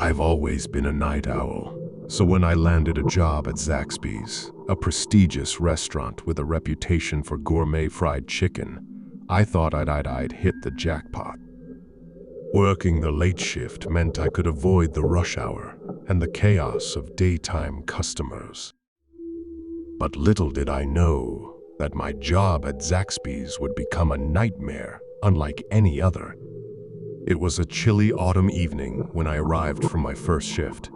I've always been a night owl, so when I landed a job at Zaxby's, a prestigious restaurant with a reputation for gourmet fried chicken, I thought I'd hit the jackpot. Working the late shift meant I could avoid the rush hour and the chaos of daytime customers. But little did I know that my job at Zaxby's would become a nightmare unlike any other. It was a chilly autumn evening when I arrived from my first shift.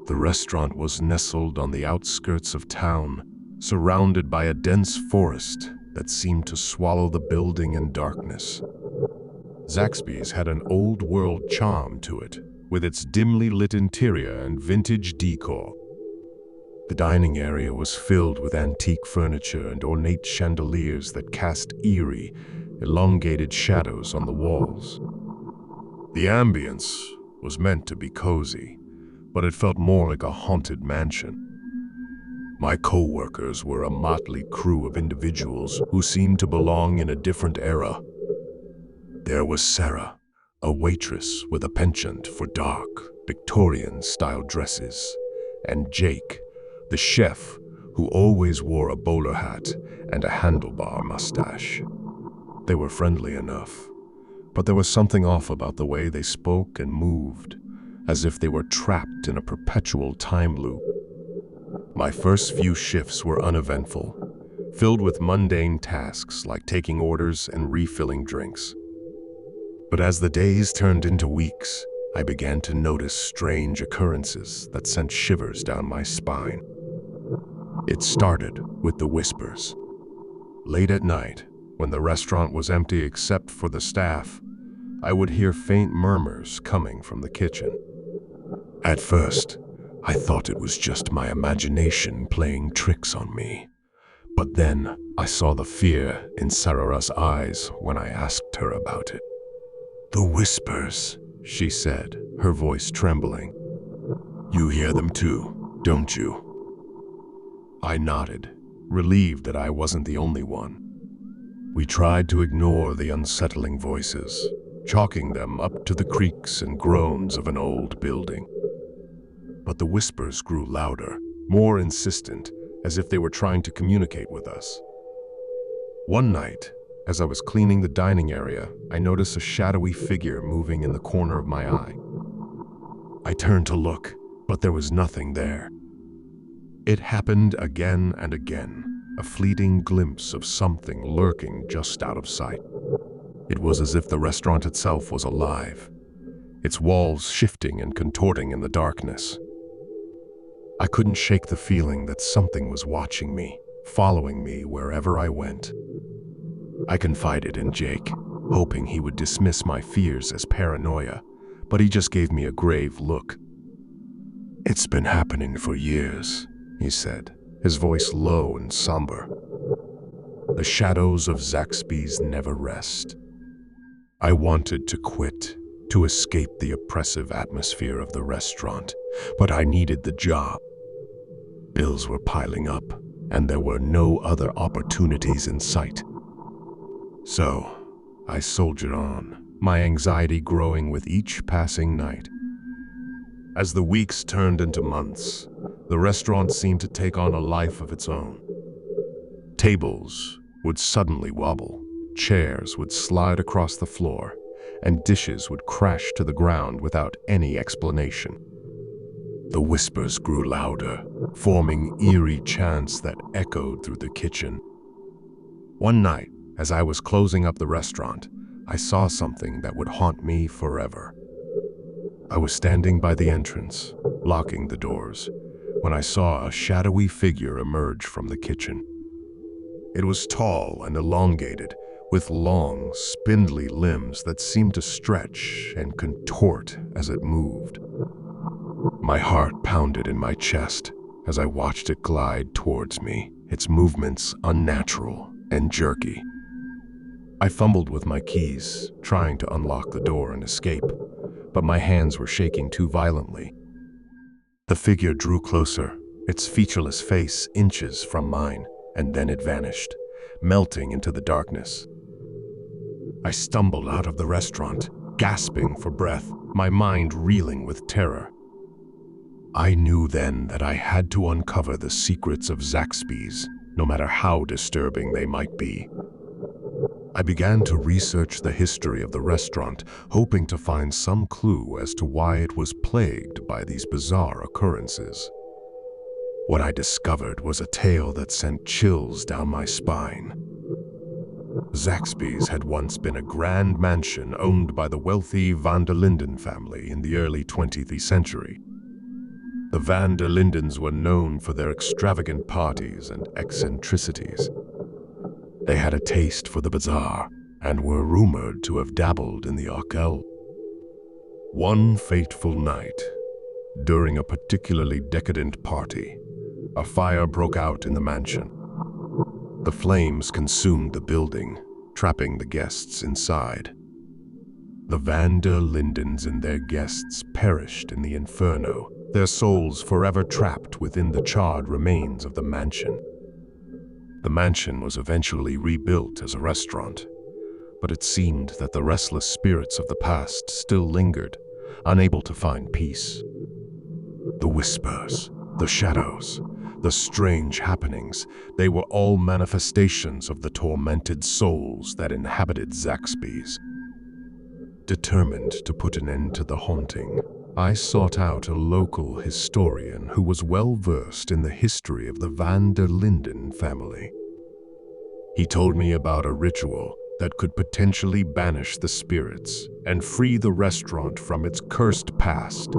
The restaurant was nestled on the outskirts of town, surrounded by a dense forest that seemed to swallow the building in darkness. Zaxby's had an old-world charm to it, with its dimly lit interior and vintage decor. The dining area was filled with antique furniture and ornate chandeliers that cast eerie, elongated shadows on the walls. The ambience was meant to be cozy, but it felt more like a haunted mansion. My co-workers were a motley crew of individuals who seemed to belong in a different era. There was Sarah, a waitress with a penchant for dark, Victorian-style dresses, and Jake, the chef who always wore a bowler hat and a handlebar mustache. They were friendly enough, but there was something off about the way they spoke and moved, as if they were trapped in a perpetual time loop. My first few shifts were uneventful, filled with mundane tasks like taking orders and refilling drinks. But as the days turned into weeks, I began to notice strange occurrences that sent shivers down my spine. It started with the whispers. Late at night, when the restaurant was empty except for the staff, I would hear faint murmurs coming from the kitchen. At first, I thought it was just my imagination playing tricks on me. But then I saw the fear in Sarah's eyes when I asked her about it. "The whispers," she said, her voice trembling. "You hear them too, don't you?" I nodded, relieved that I wasn't the only one. We tried to ignore the unsettling voices, chalking them up to the creaks and groans of an old building. But the whispers grew louder, more insistent, as if they were trying to communicate with us. One night, as I was cleaning the dining area, I noticed a shadowy figure moving in the corner of my eye. I turned to look, but there was nothing there. It happened again and again, a fleeting glimpse of something lurking just out of sight. It was as if the restaurant itself was alive, its walls shifting and contorting in the darkness. I couldn't shake the feeling that something was watching me, following me wherever I went. I confided in Jake, hoping he would dismiss my fears as paranoia, but he just gave me a grave look. "It's been happening for years," he said, his voice low and somber. "The shadows of Zaxby's never rest." I wanted to quit, to escape the oppressive atmosphere of the restaurant, but I needed the job. Bills were piling up, and there were no other opportunities in sight. So, I soldiered on, my anxiety growing with each passing night. As the weeks turned into months, the restaurant seemed to take on a life of its own. Tables would suddenly wobble, chairs would slide across the floor, and dishes would crash to the ground without any explanation. The whispers grew louder, forming eerie chants that echoed through the kitchen. One night, as I was closing up the restaurant, I saw something that would haunt me forever. I was standing by the entrance, locking the doors, when I saw a shadowy figure emerge from the kitchen. It was tall and elongated, with long, spindly limbs that seemed to stretch and contort as it moved. My heart pounded in my chest as I watched it glide towards me, its movements unnatural and jerky. I fumbled with my keys, trying to unlock the door and escape, but my hands were shaking too violently. The figure drew closer, its featureless face inches from mine, and then it vanished, melting into the darkness. I stumbled out of the restaurant, gasping for breath, my mind reeling with terror. I knew then that I had to uncover the secrets of Zaxby's, no matter how disturbing they might be. I began to research the history of the restaurant, hoping to find some clue as to why it was plagued by these bizarre occurrences. What I discovered was a tale that sent chills down my spine. Zaxby's had once been a grand mansion owned by the wealthy Van der Linden family in the early 20th century. The Van der Lindens were known for their extravagant parties and eccentricities. They had a taste for the bizarre and were rumored to have dabbled in the occult. One fateful night, during a particularly decadent party, a fire broke out in the mansion. The flames consumed the building, trapping the guests inside. The Van der Lindens and their guests perished in the inferno, their souls forever trapped within the charred remains of the mansion. The mansion was eventually rebuilt as a restaurant, but it seemed that the restless spirits of the past still lingered, unable to find peace. The whispers, the shadows, the strange happenings, they were all manifestations of the tormented souls that inhabited Zaxby's. Determined to put an end to the haunting, I sought out a local historian who was well versed in the history of the Van der Linden family. He told me about a ritual that could potentially banish the spirits and free the restaurant from its cursed past.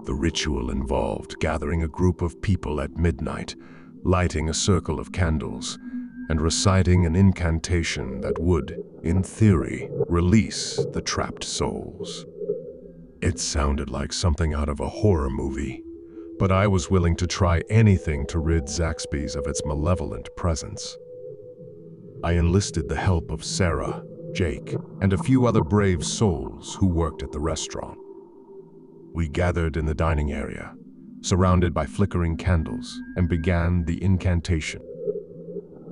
The ritual involved gathering a group of people at midnight, lighting a circle of candles, and reciting an incantation that would, in theory, release the trapped souls. It sounded like something out of a horror movie, but I was willing to try anything to rid Zaxby's of its malevolent presence. I enlisted the help of Sarah, Jake, and a few other brave souls who worked at the restaurant. We gathered in the dining area, surrounded by flickering candles, and began the incantation.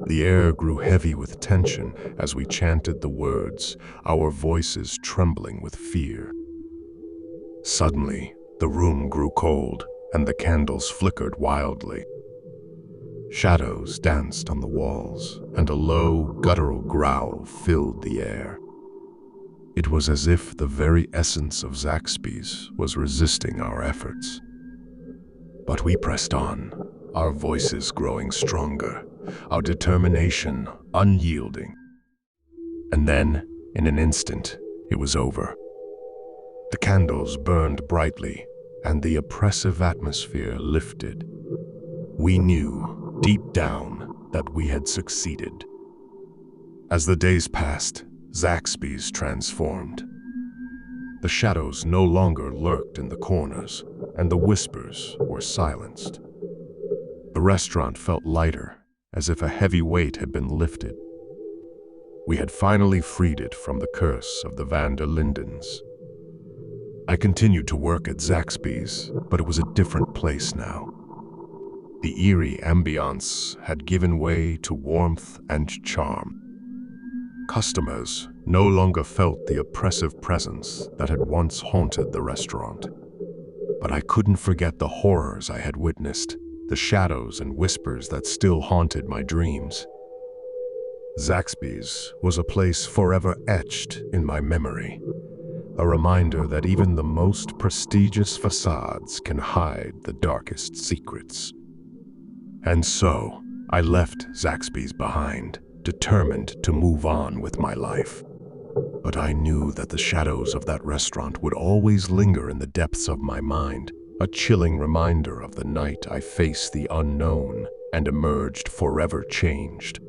The air grew heavy with tension as we chanted the words, our voices trembling with fear. Suddenly, the room grew cold, and the candles flickered wildly. Shadows danced on the walls, and a low, guttural growl filled the air. It was as if the very essence of Zaxby's was resisting our efforts. But we pressed on, our voices growing stronger, our determination unyielding. And then, in an instant, it was over. The candles burned brightly, and the oppressive atmosphere lifted. We knew, deep down, that we had succeeded. As the days passed, Zaxby's transformed. The shadows no longer lurked in the corners, and the whispers were silenced. The restaurant felt lighter, as if a heavy weight had been lifted. We had finally freed it from the curse of the Van der Lindens. I continued to work at Zaxby's, but it was a different place now. The eerie ambiance had given way to warmth and charm. Customers no longer felt the oppressive presence that had once haunted the restaurant. But I couldn't forget the horrors I had witnessed, the shadows and whispers that still haunted my dreams. Zaxby's was a place forever etched in my memory, a reminder that even the most prestigious facades can hide the darkest secrets. And so, I left Zaxby's behind, determined to move on with my life. But I knew that the shadows of that restaurant would always linger in the depths of my mind, a chilling reminder of the night I faced the unknown and emerged forever changed.